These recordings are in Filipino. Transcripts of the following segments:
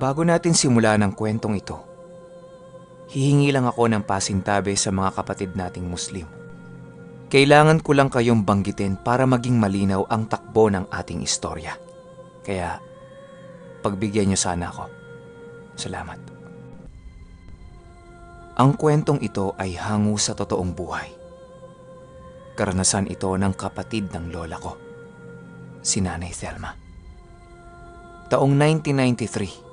Bago natin simulan ang kwentong ito, hihingi lang ako ng pasintabi sa mga kapatid nating Muslim. Kailangan ko lang kayong banggitin para maging malinaw ang takbo ng ating istorya. Kaya, pagbigyan niyo sana ako. Salamat. Ang kwentong ito ay hango sa totoong buhay. Karanasan ito ng kapatid ng lola ko, si Nanay Thelma. Taong 1993,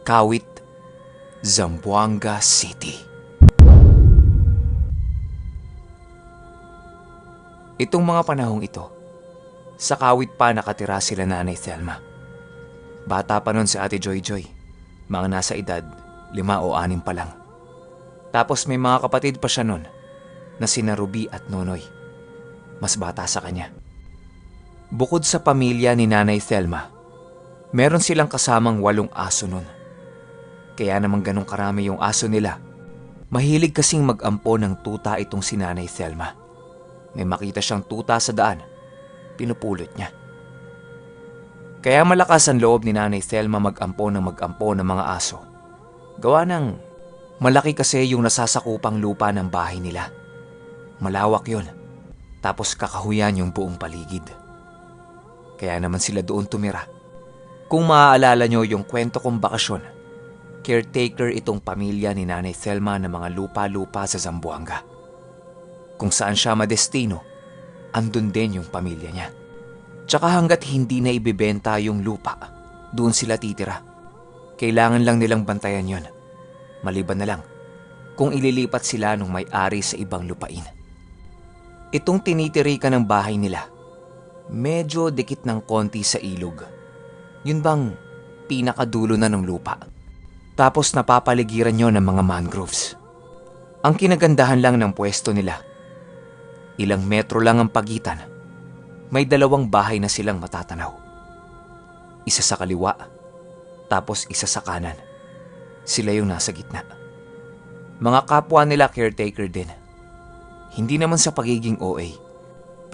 Kawit, Zamboanga City. Itong mga panahong ito, sa Kawit pa nakatira sila Nanay Thelma. Bata pa nun si Ate Joy Joy, mga nasa edad 5 o 6 pa lang. Tapos may mga kapatid pa siya nun na sina Ruby at Nonoy, mas bata sa kanya. Bukod sa pamilya ni Nanay Thelma, meron silang kasamang 8 aso nun. Kaya naman ganong karami yung aso nila. Mahilig kasing mag-ampo ng tuta itong si Nanay Thelma. May makita siyang tuta sa daan, pinupulot niya. Kaya malakas ang loob ni Nanay Thelma mag-ampo ng mga aso. Gawa ng malaki kasi yung nasasakupang lupa ng bahay nila. Malawak yun. Tapos kakahuyan yung buong paligid. Kaya naman sila doon tumira. Kung maaalala nyo yung kwento kong bakasyon, caretaker itong pamilya ni Nanay Thelma ng mga lupa-lupa sa Zamboanga. Kung saan siya madestino, andun din yung pamilya niya. Tsaka hanggat hindi na ibibenta yung lupa, doon sila titira. Kailangan lang nilang bantayan yon. Maliban na lang kung ililipat sila nung may-ari sa ibang lupain. Itong tinitirikan ng bahay nila, medyo dikit ng konti sa ilog. Yun bang pinakadulo na ng lupa. Tapos napapaligiran nyo ng mga mangroves. Ang kinagandahan lang ng pwesto nila, ilang metro lang ang pagitan, may 2 bahay na silang matatanaw. Isa sa kaliwa, tapos isa sa kanan. Sila yung nasa gitna. Mga kapwa nila caretaker din. Hindi naman sa pagiging OA,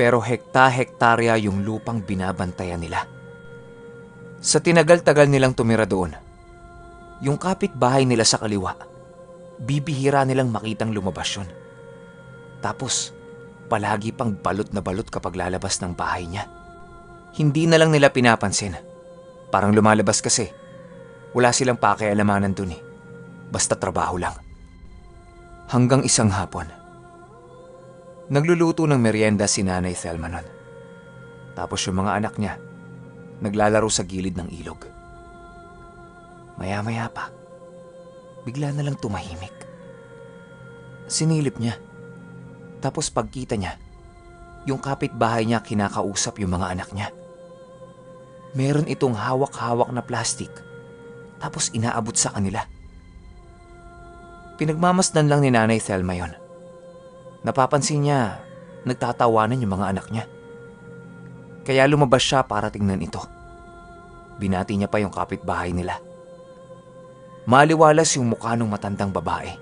pero hekta-hektarya yung lupang binabantayan nila. Sa tinagal-tagal nilang tumira doon, yung kapitbahay nila sa kaliwa, bibihira nilang makitang lumabas yun. Tapos, palagi pang balot na balot kapag lalabas ng bahay niya. Hindi na lang nila pinapansin. Parang lumalabas kasi. Wala silang pakialamanan dun eh. Basta trabaho lang. Hanggang isang hapon, nagluluto ng merienda si Nanay Thelma nun. Tapos yung mga anak niya, naglalaro sa gilid ng ilog. Maya-maya pa, bigla na lang tumahimik. Sinilip niya. Tapos pagkita niya, yung kapitbahay niya kinakausap yung mga anak niya. Meron itong hawak-hawak na plastic, tapos inaabot sa kanila. Pinagmamasdan lang ni Nanay Thelma yon. Napapansin niya, nagtatawanan yung mga anak niya. Kaya lumabas siya para tingnan ito. Binati niya pa yung kapitbahay nila. Maliwalas yung mukha ng matandang babae.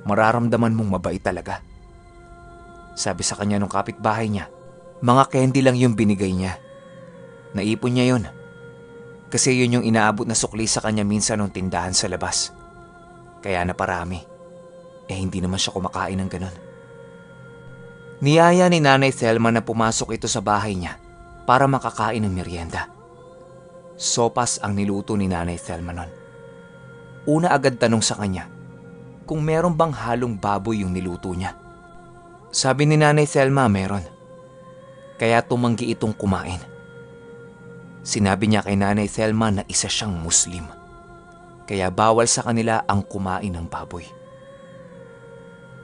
Mararamdaman mong mabait talaga. Sabi sa kanya nung kapitbahay niya, mga candy lang yung binigay niya. Naipon niya yun. Kasi yun yung inaabot na sukli sa kanya minsan nung tindahan sa labas. Kaya naparami. Hindi naman siya kumakain ng ganun. Niyaya ni Nanay Thelma na pumasok ito sa bahay niya para makakain ng merienda. Sopas ang niluto ni Nanay Thelma nun. Una agad tanong sa kanya kung meron bang halong baboy yung niluto niya. Sabi ni Nanay Thelma meron. Kaya tumanggi itong kumain. Sinabi niya kay Nanay Thelma na isa siyang Muslim. Kaya bawal sa kanila ang kumain ng baboy.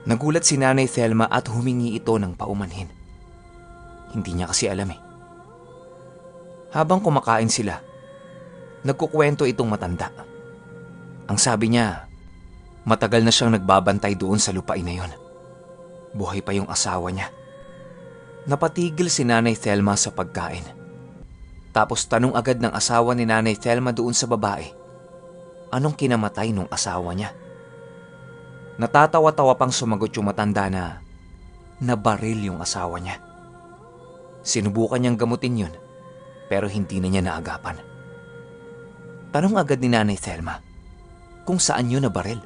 Nagulat si Nanay Thelma at humingi ito ng paumanhin. Hindi niya kasi alam eh. Habang kumakain sila, nagkukwento itong matanda. Ang sabi niya, matagal na siyang nagbabantay doon sa lupain na yon. Buhay pa yung asawa niya. Napatigil si Nanay Thelma sa pagkain. Tapos tanong agad ng asawa ni Nanay Thelma doon sa babae, anong kinamatay nung asawa niya? Natatawa-tawa pang sumagot yung matanda na nabaril yung asawa niya. Sinubukan niyang gamutin yun, pero hindi na niya naagapan. Tanong agad ni Nanay Thelma kung saan yun nabaril.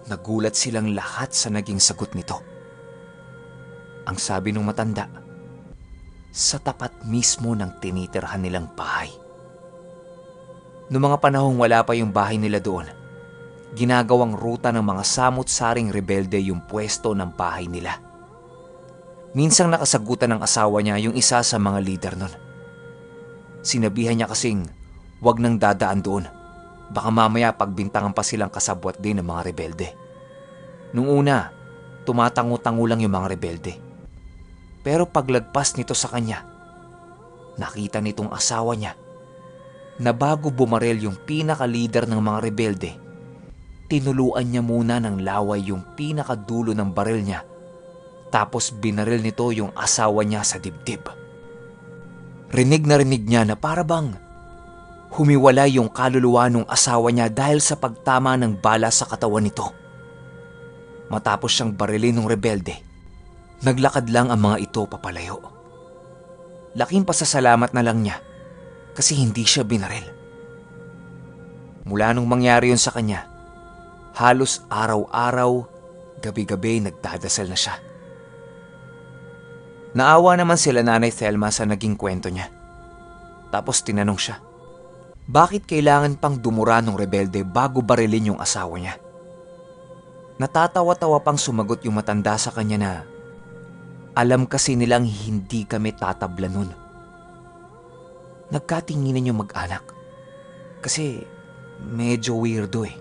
Nagulat silang lahat sa naging sagot nito. Ang sabi ng matanda, sa tapat mismo ng tinitirhan nilang bahay. Noong mga panahong wala pa yung bahay nila doon, ginagawang ruta ng mga samut-saring rebelde yung pwesto ng bahay nila. Minsang nakasagutan ng asawa niya yung isa sa mga leader nun. Sinabihan niya kasing wag nang dadaan doon. Baka mamaya pagbintangan pa silang kasabwat din ng mga rebelde. Nung una, tumatango-tango lang yung mga rebelde. Pero paglagpas nito sa kanya, nakita nitong asawa niya na bago bumaril yung pinaka-leader ng mga rebelde, tinuluan niya muna ng laway yung pinakadulo ng baril niya, tapos binaril nito yung asawa niya sa dibdib. Rinig na rinig niya na para bang humiwalay yung kaluluwa ng asawa niya dahil sa pagtama ng bala sa katawan nito. Matapos siyang barilin ng rebelde, naglakad lang ang mga ito papalayo. Laking pasasalamat na lang niya kasi hindi siya binaril. Mula nung mangyari yun sa kanya, halos araw-araw, gabi-gabi nagdadasal na siya. Naawa naman sila Nanay Thelma sa naging kwento niya. Tapos tinanong siya, bakit kailangan pang dumura ng rebelde bago barilin yung asawa niya? Natatawa-tawa pang sumagot yung matanda sa kanya na alam kasi nilang hindi kami tatabla nun. Nagkatinginan yung mag-anak kasi medyo weirdo eh.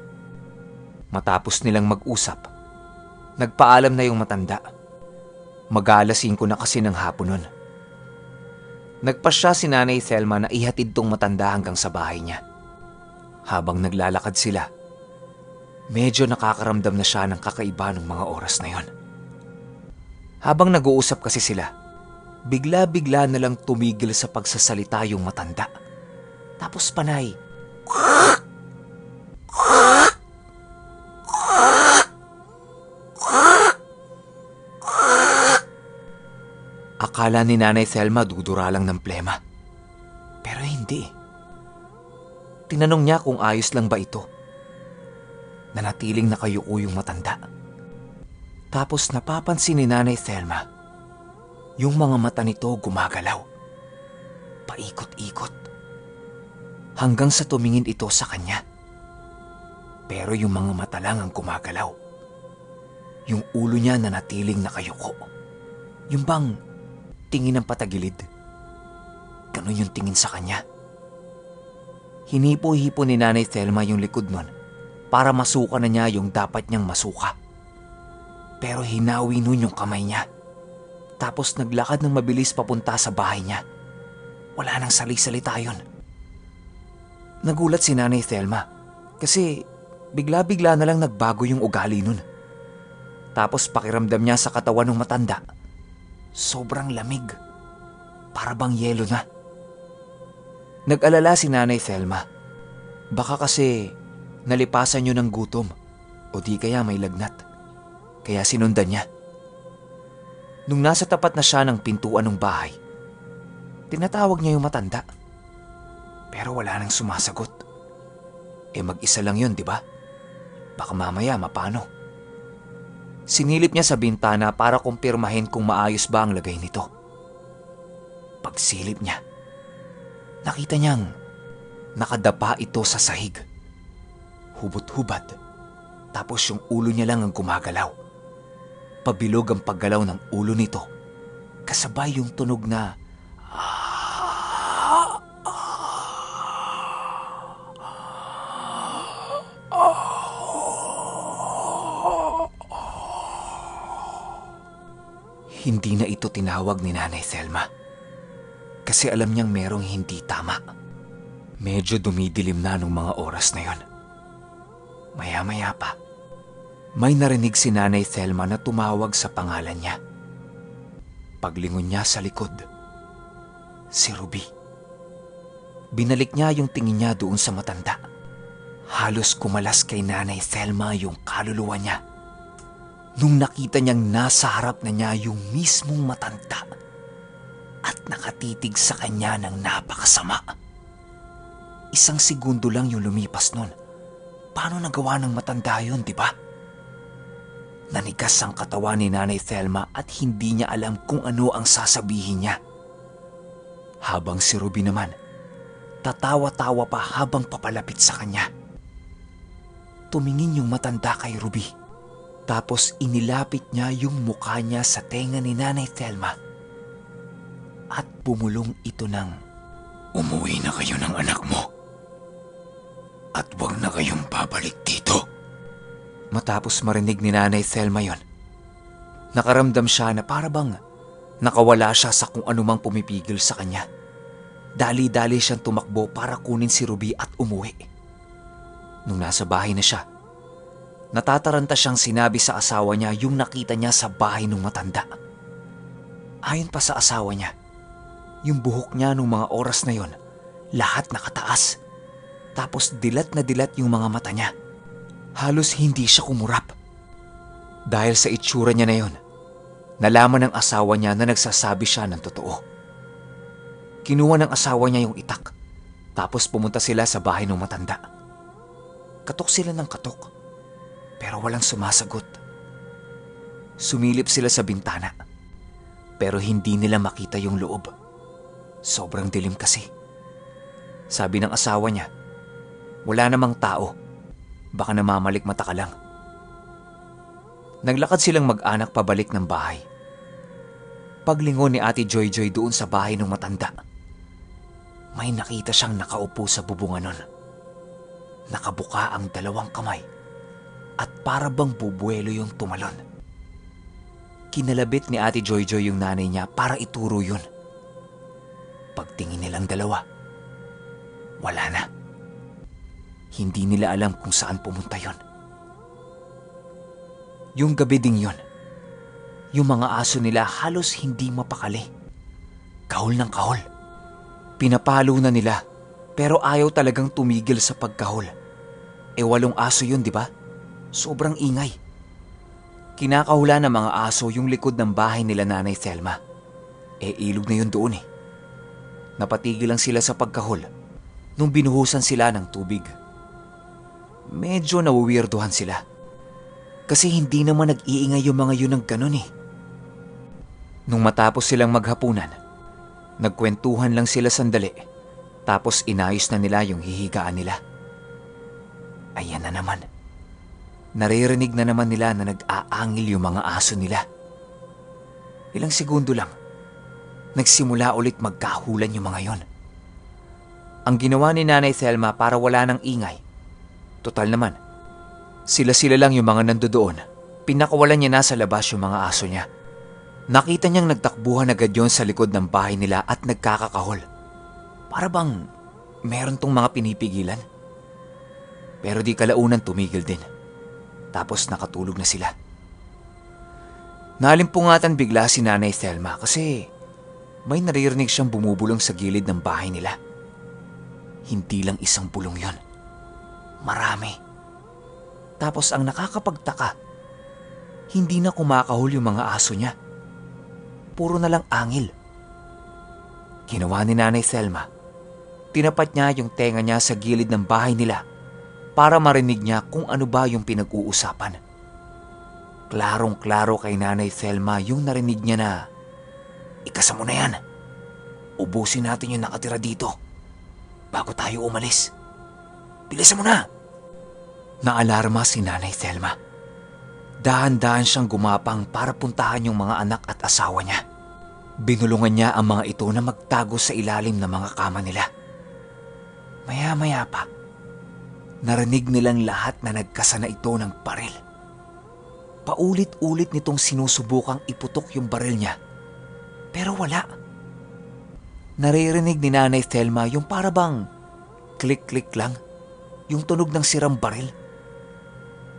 Matapos nilang mag-usap, nagpaalam na yung matanda. Mag-aalas 5 na kasi ng hapon nun. Nagpasya si Nanay Thelma na ihatid tong matanda hanggang sa bahay niya. Habang naglalakad sila, medyo nakakaramdam na siya ng kakaiba ng mga oras na yon. Habang nag-uusap kasi sila, bigla-bigla na lang tumigil sa pagsasalita yung matanda. Tapos panay, akala ni Nanay Thelma dudura lang ng plema. Pero hindi. Tinanong niya kung ayos lang ba ito. Nanatiling nakayuko yung matanda. Tapos napapansin ni Nanay Thelma, yung mga mata nito gumagalaw. Paikot-ikot. Hanggang sa tumingin ito sa kanya. Pero yung mga mata lang ang gumagalaw. Yung ulo niya nanatiling nakayuko. Yung bang tingin ng patagilid. Ganon yung tingin sa kanya. Hinipo-hipo ni Nanay Thelma yung likod nun para masuka na niya yung dapat niyang masuka. Pero hinawi nun yung kamay niya. Tapos naglakad ng mabilis papunta sa bahay niya. Wala nang sali-salita yun. Nagulat si Nanay Thelma kasi bigla-bigla na lang nagbago yung ugali nun. Tapos pakiramdam niya sa katawan ng matanda, sobrang lamig. Para bang yelo na. Nag-alala si Nanay Thelma. Baka kasi nalipasan yun ng gutom o di kaya may lagnat. Kaya sinundan niya. Nung nasa tapat na siya ng pintuan ng bahay, tinatawag niya yung matanda. Pero wala nang sumasagot. Mag-isa lang yun, di ba? Baka mamaya mapano. Sinilip niya sa bintana para kumpirmahin kung maayos ba ang lagay nito. Pagsilip niya, nakita niyang nakadapa ito sa sahig. Hubot-hubad, tapos yung ulo niya lang ang gumagalaw. Pabilog ang paggalaw ng ulo nito, kasabay yung tunog na Hindi na ito tinawag ni Nanay Thelma kasi alam niyang merong hindi tama. Medyo dumidilim na nung mga oras na yon. Maya-maya pa, may narinig si Nanay Thelma na tumawag sa pangalan niya. Paglingon niya sa likod, si Ruby. Binalik niya yung tingin niya doon sa matanda. Halos kumalas kay Nanay Thelma yung kaluluwa niya nung nakita niyang nasa harap na niya yung mismong matanda at nakatitig sa kanya ng napakasama. 1 segundo lang yung lumipas nun. Paano nagawa ng matanda yun, di ba? Nanigas ang katawan ni Nanay Thelma at hindi niya alam kung ano ang sasabihin niya. Habang si Ruby naman, tatawa-tawa pa habang papalapit sa kanya. Tumingin yung matanda kay Ruby. Tapos inilapit niya yung mukha niya sa tenga ni Nanay Thelma. At bumulong ito ng, "Umuwi na kayo ng anak mo. At huwag na kayong babalik dito." Matapos marinig ni Nanay Thelma yon, nakaramdam siya na parabang nakawala siya sa kung anumang pumipigil sa kanya. Dali-dali siyang tumakbo para kunin si Ruby at umuwi. Nung nasa bahay na siya, natataranta siyang sinabi sa asawa niya yung nakita niya sa bahay ng matanda. Ayon pa sa asawa niya, yung buhok niya nung mga oras na yon, lahat nakataas. Tapos dilat na dilat yung mga mata niya. Halos hindi siya kumurap. Dahil sa itsura niya na yon, nalaman ng asawa niya na nagsasabi siya ng totoo. Kinuha ng asawa niya yung itak, tapos pumunta sila sa bahay ng matanda. Katok sila ng katok, pero walang sumasagot. Sumilip sila sa bintana, pero hindi nila makita yung loob. Sobrang dilim kasi. Sabi ng asawa niya, wala namang tao, baka namamalikmata ka lang. Naglakad silang mag-anak pabalik ng bahay. Paglingon ni Ate Joy Joy doon sa bahay ng matanda, may nakita siyang nakaupo sa bubungan nun. Nakabuka ang 2 kamay at para bang bubuelo yung tumalon. Kinalabit ni Ate Joy Joy yung nanay niya para ituro yun. Pagtingin nilang dalawa, wala na. Hindi nila alam kung saan pumunta yon. Yung gabi ding yon, yung mga aso nila halos hindi mapakali. Kahol ng kahol. Pinapalo na nila, pero ayaw talagang tumigil sa pagkahol. 8 aso yun, di ba? Sobrang ingay. Kinakahula ng mga aso yung likod ng bahay nila Nanay Thelma. Ilog na yun doon eh. Napatigil lang sila sa pagkahol nung binuhusan sila ng tubig. Medyo nawiwirduhan sila. Kasi hindi naman nag-iingay yung mga yun ng ganun eh. Nung matapos silang maghapunan, nagkwentuhan lang sila sandali, tapos inayos na nila yung hihigaan nila. Ayan na naman. Naririnig na naman nila na nag-aangil yung mga aso nila. Ilang segundo lang, nagsimula ulit magkahulan yung mga yon. Ang ginawa ni Nanay Thelma para wala ng ingay, total naman, sila-sila lang yung mga nandoon. Pinakawalan niya na sa labas yung mga aso niya. Nakita niyang nagtakbuhan agad yon sa likod ng bahay nila at nagkakakahol. Para bang meron tong mga pinipigilan. Pero di kalaunan tumigil din. Tapos nakatulog na sila. Nalimpungatan bigla si Nanay Thelma kasi may naririnig siyang bumubulong sa gilid ng bahay nila. Hindi lang isang bulong yon. Marami. Tapos ang nakakapagtaka, hindi na kumakahol yung mga aso niya. Puro na lang angil. Ginawa ni Nanay Thelma, tinapat niya yung tenga niya sa gilid ng bahay nila para marinig niya kung ano ba yung pinag-uusapan. Klarong-klaro kay Nanay Thelma yung narinig niya na, "Ikasa mo na yan. Ubusin natin yung nakatira dito bago tayo umalis. Bilisan mo na!" Naalarma si Nanay Thelma. Dahan-dahan siyang gumapang para puntahan yung mga anak at asawa niya. Binulungan niya ang mga ito na magtago sa ilalim ng mga kama nila. Maya-maya pa, narinig nilang lahat na nagkasana ito ng baril. Paulit-ulit nitong sinusubukang iputok yung baril niya. Pero wala. Naririnig ni Nanay Thelma yung parabang klik-klik lang, yung tunog ng sirang baril.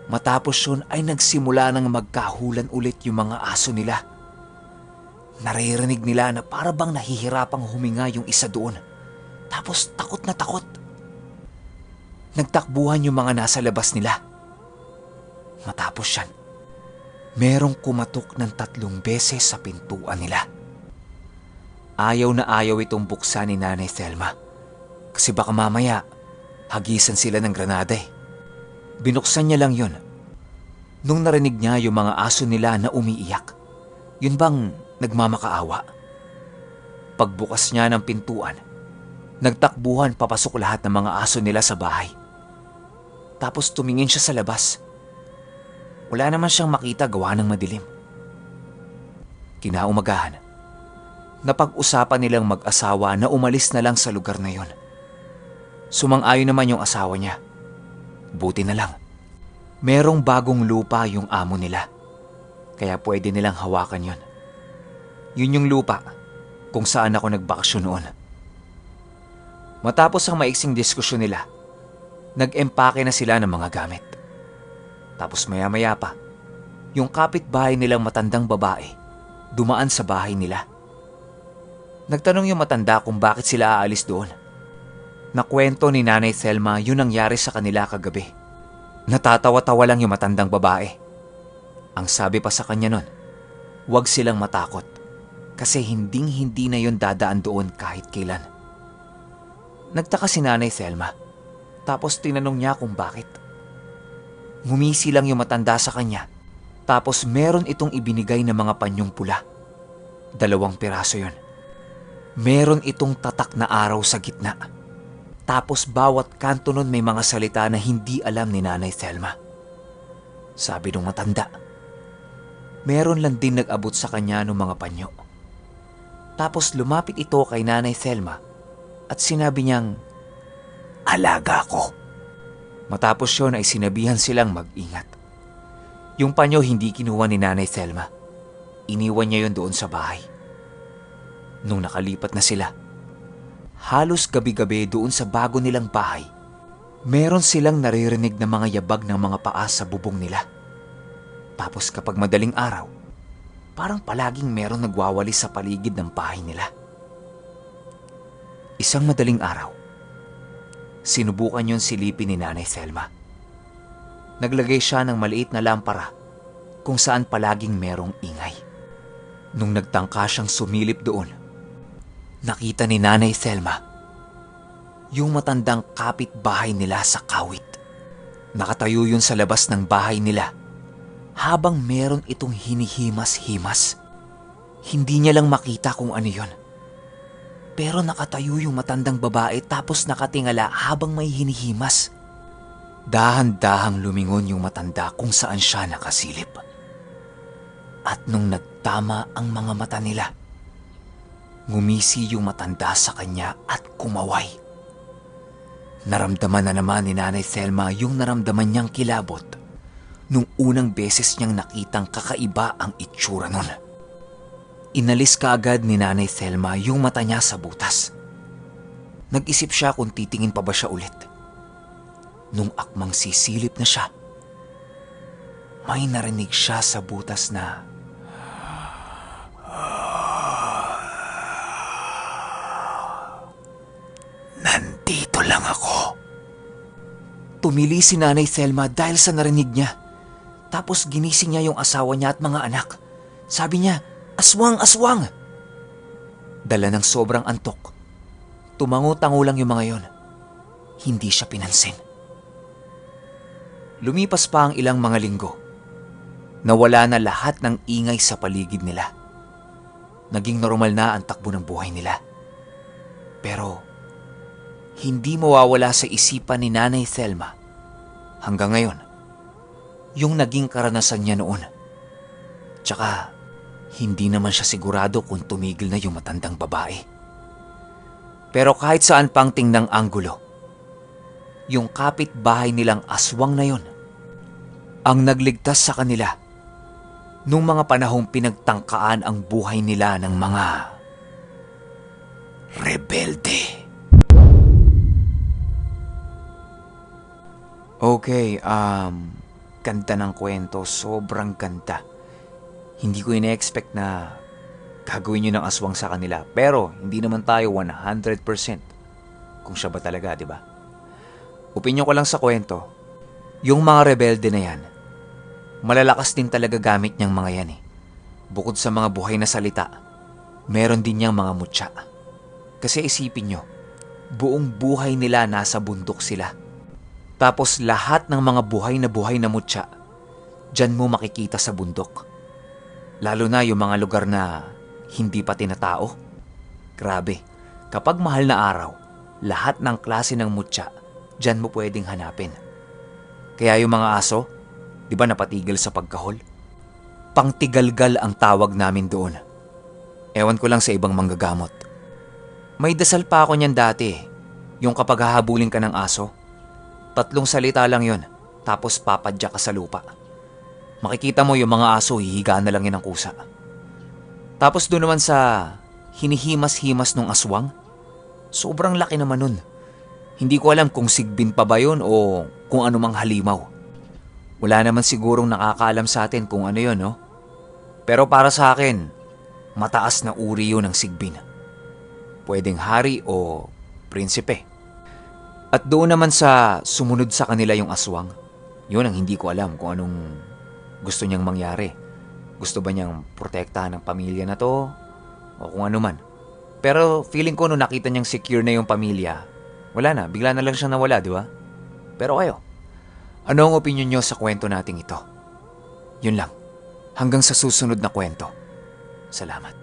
Matapos yun ay nagsimula nang magkahulan ulit yung mga aso nila. Naririnig nila na parabang nahihirapang huminga yung isa doon. Tapos takot na takot. Nagtakbuhan yung mga nasa labas nila. Matapos yan, merong kumatok ng 3 beses sa pintuan nila. Ayaw na ayaw itong buksan ni Nanay Thelma. Kasi baka mamaya Hagisan sila ng granada eh. Binuksan niya lang yun. Nung narinig niya yung mga aso nila na umiiyak, yun bang nagmamakaawa? Pagbukas niya ng pintuan, nagtakbuhan papasok lahat ng mga aso nila sa bahay. Tapos tumingin siya sa labas. Wala naman siyang makita gawa ng madilim. Kinaumagahan, napag-usapan nilang mag-asawa na umalis na lang sa lugar na yon. Sumang-ayon naman yung asawa niya. Buti na lang, merong bagong lupa yung amo nila. Kaya pwede nilang hawakan yon. Yun yung lupa kung saan ako nagbakasyon noon. Matapos ang maiksing diskusyon nila, nag-empake na sila ng mga gamit. Tapos maya-maya pa, yung kapitbahay nilang matandang babae dumaan sa bahay nila. Nagtanong yung matanda kung bakit sila aalis doon. Nakwento ni Nanay Thelma yun nangyari sa kanila kagabi. Natatawa-tawa lang yung matandang babae. Ang sabi pa sa kanya nun, huwag silang matakot kasi hinding-hindi na yun dadaan doon kahit kailan. Nagtaka si Nanay Thelma, tapos tinanong niya kung bakit. Ngumisi lang yung matanda sa kanya, tapos meron itong ibinigay na mga panyong pula. 2 piraso yun. Meron itong tatak na araw sa gitna. Tapos bawat kanto nun may mga salita na hindi alam ni Nanay Thelma. Sabi nung matanda, meron lang din nag-abot sa kanya ng mga panyo. Tapos lumapit ito kay Nanay Thelma at sinabi niyang, "Alaga ko." Matapos yun ay sinabihan silang mag-ingat. Yung panyo hindi kinuha ni Nanay Thelma. Iniwan niya yun doon sa bahay. Nung nakalipat na sila, halos gabi-gabi doon sa bago nilang bahay, meron silang naririnig na mga yabag ng mga paa sa bubong nila. Tapos kapag madaling araw, parang palaging meron nagwawali sa paligid ng bahay nila. Isang madaling araw, sinubukan yon silipin ni Nanay Thelma. Naglagay siya ng maliit na lampara kung saan palaging merong ingay. Nung nagtangka siyang sumilip doon, nakita ni Nanay Thelma yung matandang kapitbahay nila sa kawit. Nakatayo yun sa labas ng bahay nila habang meron itong hinihimas-himas. Hindi niya lang makita kung ano yun. Pero nakatayo yung matandang babae tapos nakatingala habang may hinihimas. Dahan-dahang lumingon yung matanda kung saan siya nakasilip. At nung nagtama ang mga mata nila, ngumisi yung matanda sa kanya at kumaway. Naramdaman na naman ni Nanay Thelma yung naramdaman niyang kilabot nung unang beses niyang nakitang kakaiba ang itsura nun. Inalis kaagad ni Nanay Thelma yung mata niya sa butas. Nag-isip siya kung titingin pa ba siya ulit. Nung akmang sisilip na siya, may narinig siya sa butas na, "Nandito lang ako." Tumili si Nanay Thelma dahil sa narinig niya. Tapos ginising niya yung asawa niya at mga anak. Sabi niya, "Aswang, aswang!" Dala ng sobrang antok, tumango-tango lang yung mga yon. Hindi siya pinansin. Lumipas pa ang ilang mga linggo. Nawala na lahat ng ingay sa paligid nila. Naging normal na ang takbo ng buhay nila. Pero hindi mawawala sa isipan ni Nanay Thelma hanggang ngayon yung naging karanasan niya noon. Tsaka hindi naman siya sigurado kung tumigil na yung matandang babae. Pero kahit saan pang tingnang anggulo, yung kapitbahay nilang aswang na yon ang nagligtas sa kanila nung mga panahong pinagtangkaan ang buhay nila ng mga rebelde. Okay, ganda ng kwento, sobrang ganda. Hindi ko ina-expect na gagawin yun ng aswang sa kanila. Pero hindi naman tayo 100% kung siya ba talaga, di ba? Opinyon ko lang sa kwento, yung mga rebelde na yan, malalakas din talaga gamit niyang mga yan eh. Bukod sa mga buhay na salita, meron din niyang mga mutya. Kasi isipin nyo, buong buhay nila nasa bundok sila. Tapos lahat ng mga buhay na mutya, dyan mo makikita sa bundok. Lalo na yung mga lugar na hindi pa tinatao. Grabe, kapag mahal na araw, lahat ng klase ng mutya, dyan mo pwedeng hanapin. Kaya yung mga aso, di ba napatigil sa pagkahol? Pangtigalgal ang tawag namin doon. Ewan ko lang sa ibang manggagamot. May dasal pa ako niyan dati, yung kapag hahabulin ka ng aso. 3 salita lang yun, tapos papadya ka sa lupa. Makikita mo yung mga aso, hihiga na lang yun ng kusa. Tapos doon naman sa hinihimas-himas ng aswang, sobrang laki naman nun. Hindi ko alam kung sigbin pa ba yun o kung anumang halimaw. Wala naman sigurong nakakaalam sa atin kung ano yun, no? Pero para sa akin, mataas na uri yun ng sigbin. Pwedeng hari o prinsipe. At doon naman sa sumunod sa kanila yung aswang, yun ang hindi ko alam kung anong gusto niyang mangyari. Gusto ba niyang protektahan ng pamilya na to o kung ano man. Pero feeling ko nung nakita niyang secure na yung pamilya, wala na, bigla na lang siyang nawala, di ba? Pero kayo, ano ang opinion niyo sa kwento nating ito? Yun lang, hanggang sa susunod na kwento. Salamat.